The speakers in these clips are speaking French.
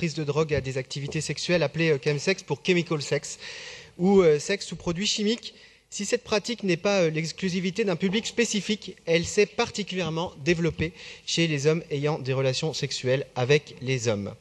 prise de drogue à des activités sexuelles appelées chemsex pour chemical sex, ou sexe sous produits chimiques. Si cette pratique n'est pas l'exclusivité d'un public spécifique, elle s'est particulièrement développée chez les hommes ayant des relations sexuelles avec les hommes.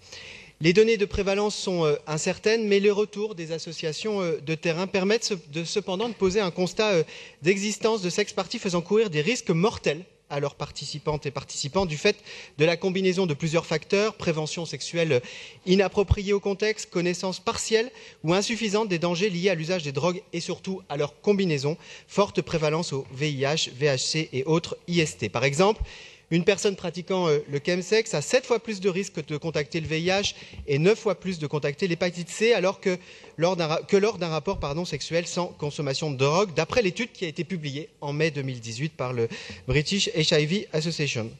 Les données de prévalence sont incertaines, mais les retours des associations de terrain permettent cependant de poser un constat d'existence de sex-parties faisant courir des risques mortels à leurs participantes et participants du fait de la combinaison de plusieurs facteurs: prévention sexuelle inappropriée au contexte, connaissance partielle ou insuffisante des dangers liés à l'usage des drogues et surtout à leur combinaison, forte prévalence au VIH, VHC et autres IST. Par exemple, une personne pratiquant le chemsex a 7 fois plus de risques de contracter le VIH et 9 fois plus de contracter l'hépatite C alors que lors d'un rapport sexuel sans consommation de drogue, d'après l'étude qui a été publiée en mai 2018 par le British HIV Association.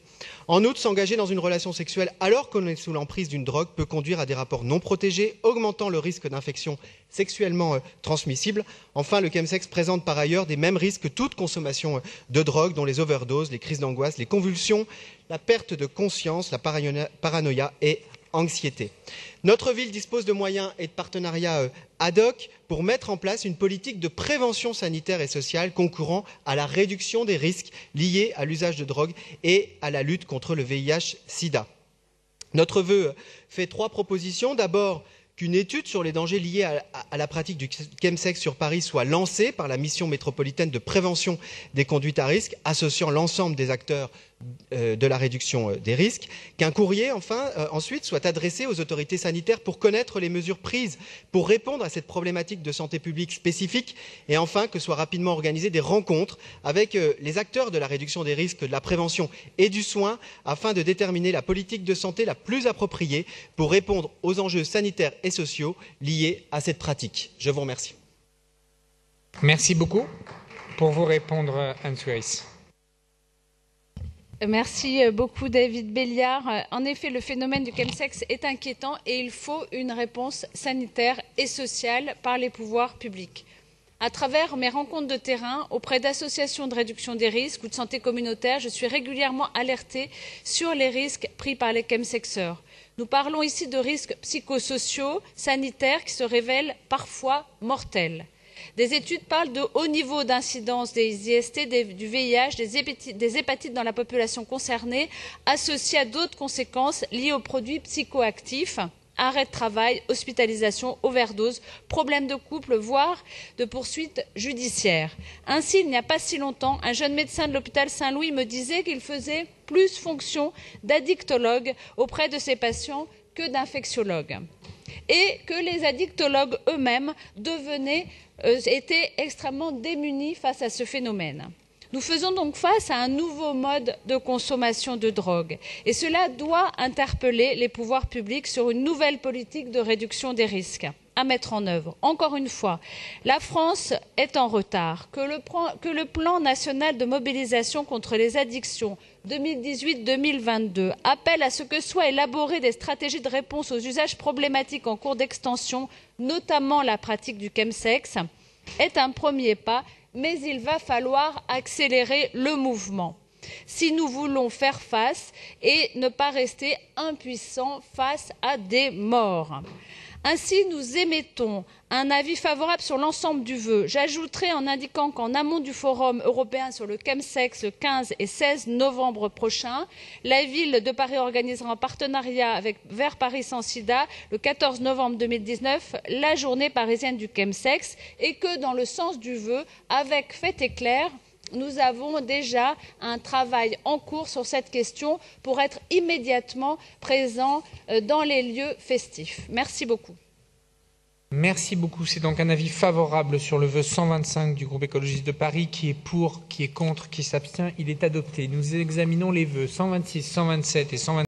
En outre, s'engager dans une relation sexuelle alors qu'on est sous l'emprise d'une drogue peut conduire à des rapports non protégés, augmentant le risque d'infection sexuellement transmissible. Enfin, le chemsex présente par ailleurs des mêmes risques que toute consommation de drogue, dont les overdoses, les crises d'angoisse, les convulsions, la perte de conscience, la paranoïa et anxiété. Notre ville dispose de moyens et de partenariats ad hoc pour mettre en place une politique de prévention sanitaire et sociale concourant à la réduction des risques liés à l'usage de drogue et à la lutte contre le VIH-Sida. Notre vœu fait 3 propositions. D'abord, qu'une étude sur les dangers liés à la pratique du chemsex sur Paris soit lancée par la mission métropolitaine de prévention des conduites à risque, associant l'ensemble des acteurs de la réduction des risques. Qu'un courrier, ensuite, soit adressé aux autorités sanitaires pour connaître les mesures prises pour répondre à cette problématique de santé publique spécifique. Et enfin, que soient rapidement organisées des rencontres avec les acteurs de la réduction des risques, de la prévention et du soin, afin de déterminer la politique de santé la plus appropriée pour répondre aux enjeux sanitaires et sociaux liés à cette pratique. Je vous remercie. Merci beaucoup. Pour vous répondre, Anne-Suisse. Merci beaucoup David Béliard. En effet, le phénomène du chemsex est inquiétant et il faut une réponse sanitaire et sociale par les pouvoirs publics. À travers mes rencontres de terrain auprès d'associations de réduction des risques ou de santé communautaire, je suis régulièrement alertée sur les risques pris par les chemsexeurs. Nous parlons ici de risques psychosociaux, sanitaires qui se révèlent parfois mortels. Des études parlent de haut niveau d'incidence des IST, du VIH, des hépatites dans la population concernée, associées à d'autres conséquences liées aux produits psychoactifs, arrêt de travail, hospitalisation, overdose, problèmes de couple, voire de poursuites judiciaires. Ainsi, il n'y a pas si longtemps, un jeune médecin de l'hôpital Saint-Louis me disait qu'il faisait plus fonction d'addictologue auprès de ses patients que d'infectiologue. Et que les addictologues eux-mêmes étaient extrêmement démunis face à ce phénomène. Nous faisons donc face à un nouveau mode de consommation de drogue et cela doit interpeller les pouvoirs publics sur une nouvelle politique de réduction des risques à mettre en œuvre. Encore une fois, la France est en retard. Que le plan national de mobilisation contre les addictions 2018-2022 appelle à ce que soient élaborées des stratégies de réponse aux usages problématiques en cours d'extension, notamment la pratique du chemsex, est un premier pas, mais il va falloir accélérer le mouvement si nous voulons faire face et ne pas rester impuissants face à des morts. Ainsi, nous émettons un avis favorable sur l'ensemble du vœu. J'ajouterai en indiquant qu'en amont du Forum européen sur le chemsex le 15 et 16 novembre prochain, la ville de Paris organisera en partenariat avec Vers Paris sans sida le 14 novembre 2019 la journée parisienne du chemsex et que dans le sens du vœu, avec Fait et Clair, nous avons déjà un travail en cours sur cette question pour être immédiatement présents dans les lieux festifs. Merci beaucoup. Merci beaucoup. C'est donc un avis favorable sur le vœu 125 du groupe écologiste de Paris. Qui est pour, qui est contre, qui s'abstient. Il est adopté. Nous examinons les vœux 126, 127 et 128.